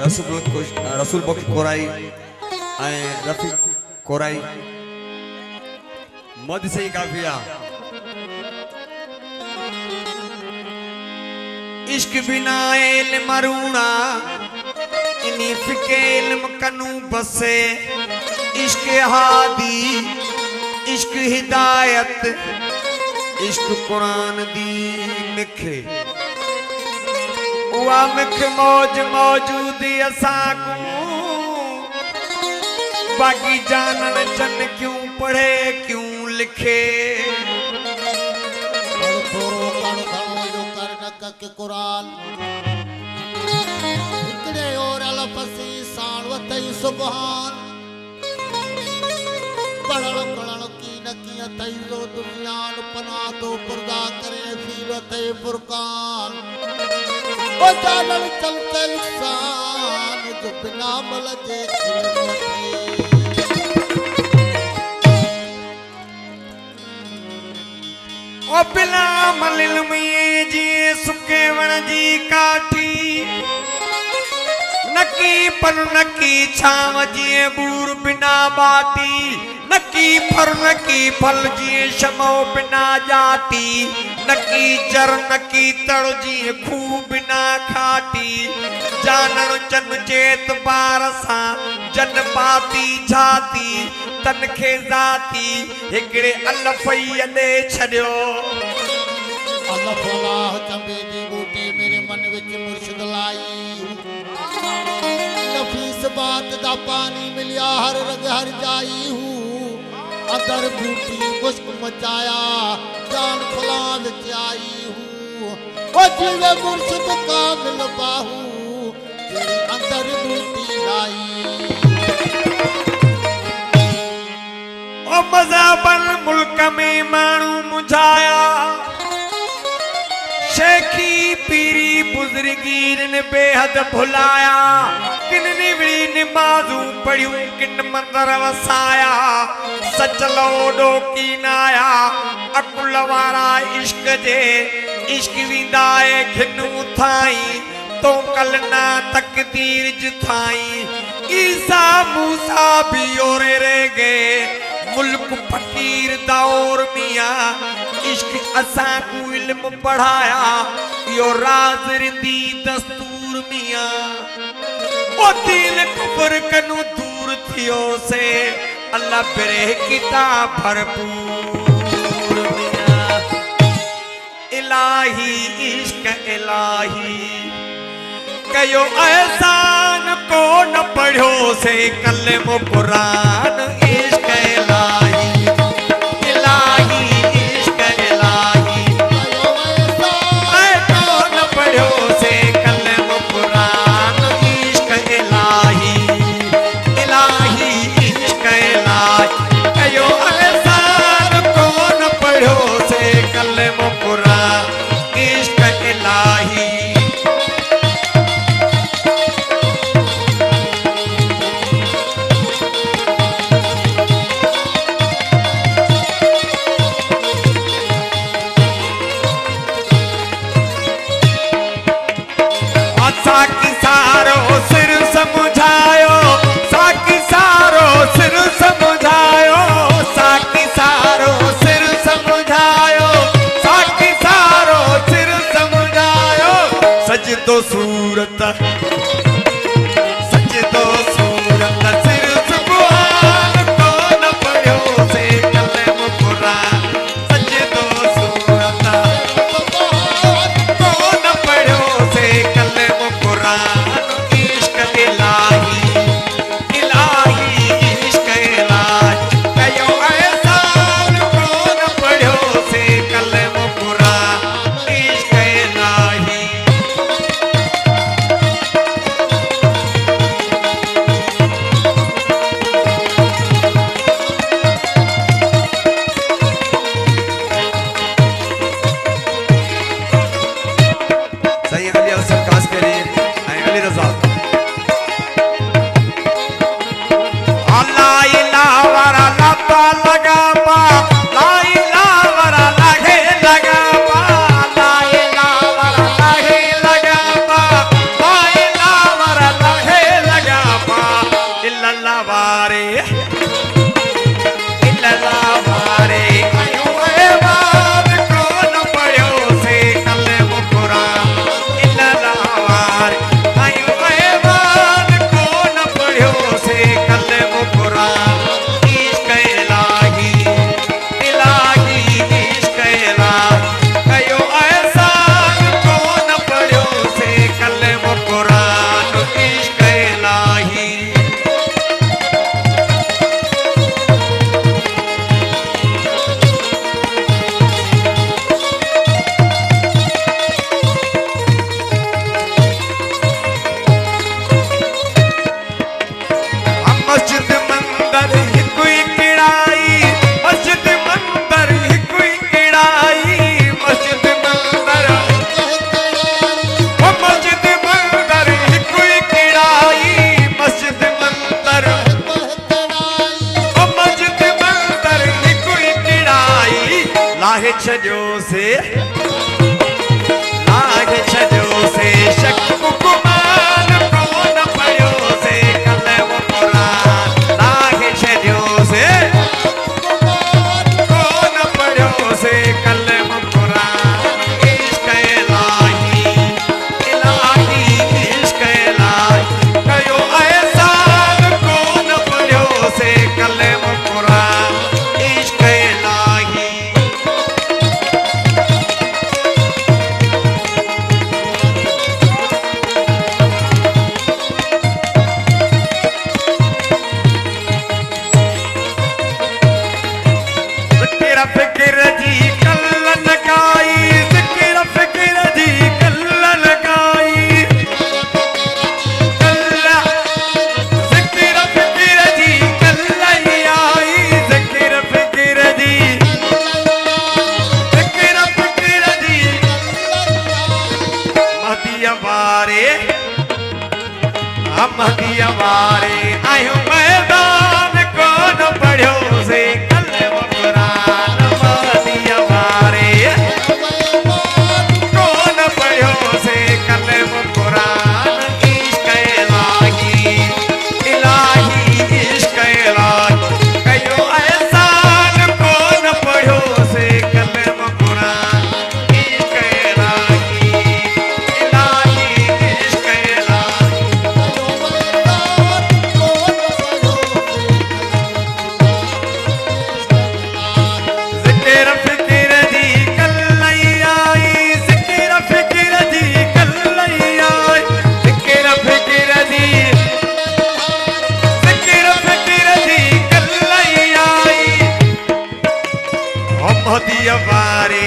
रसूल बख्श Core i Rafiq Core i मद से काफिया इश्क बिना इल्म मरूना इन्हीं फिके इल्म कनू बसे इश्क हादी इश्क हिदायत इश्क कुरान दी मिखे उआ मिख मौज मौजूदी असाकू बाकी जानन चन क्यों पढ़े क्यों लिखे के कुरान इकड़े और अलफसी साणवतई सुभान पढ़ण पढ़ण की नकिया तई रो दुनियान पना तो पर्दा करे फीलते फुरकान ओ जानन चलते इंसान जो बिना मलजे ओ बिना मलिलमी जी सुके वण जी काठी नकी पर नकी छाव जी बूर बिना बाटी नकी फर नकी फल जी शमो बिना जाती नकी चर नकी तड़ जी खू बिना खाटी जानन चन चेत बार सा जन पाती जाती तन खे जाती हिकड़े अलफई दे छड़ियो अल्लाह फलाह चंबे दी बूटी मेरे मन विच मुर्शिद लाई नफीस बात दा पानी मिलिया हर रग हर जाई हूँ अदर बूटी मुश्क मचाया जान फलाह विच आई हूँ ओ जीवे मुर्शिद कामिल बाहू तेरी अंदर बूटी लाई ओ मज़हबन मुल्क में मानू मुझाया शेखी पीरी बुजुर्गीर ने बेहद भुलाया किन निवड़ी नमाजूं पढ़ियूं किन मंदर वसाया सच लोडो की नाया अकुल वारा इश्क जे इश्क विंदाए घिनू थाई तो कल ना तकदीर जुथाई ईसा मूसा भी ओरे रह गए मुल्क फकीर दौर मियाँ इश्क असां को इल्म पढ़ाया यो राज रिंदी दस्तूर मियाँ ओ दीन कुफर कनु दूर थियो से अल्लाह पेरे किताब भरपूर मियाँ इलाही इश्क इलाही कयो एहसान को न पढ़ो से कलमो कुरान इश्क इलाही इलाही इश्क इलाही कयो एहसान को न पढ़ो से कलमो कुरान इश्क इलाही इलाही इश्क इलाही कयो एहसान को न पढ़ो से कलमो कुरान इश्क इलाही साकी सारो सिर समझायो साकी सारो सिर समझायो साकी सारो सिर समझायो साकी सारो सिर समझायो सजदो सूरत सजदो सूरत सिर सुभान को न पढ़ो से कलम कुरान सजदो सूरत को न पढ़ो से कलम इश्क इलाही इलाही इश्क इलाही कयो एहसान को न पढ़ो से कलम कुरान इश्क इलाही वारे महदी वारे आयो मैदान कौन पढ़ो से कलम कुरान महदी वारे कौन पढ़ो से कलम कुरान इश्क इलाही इलाही इश्क इलाही कयो एहसान कौन पढ़ो से कलम कुरान इश्क इलाही इलाही इश्क इलाही ज़िक्र फ़िक्र दी कल्लई आई ज़िक्र फ़िक्र दी कल्लई आई ज़िक्र फ़िक्र दी कल्लई आई महदी वारे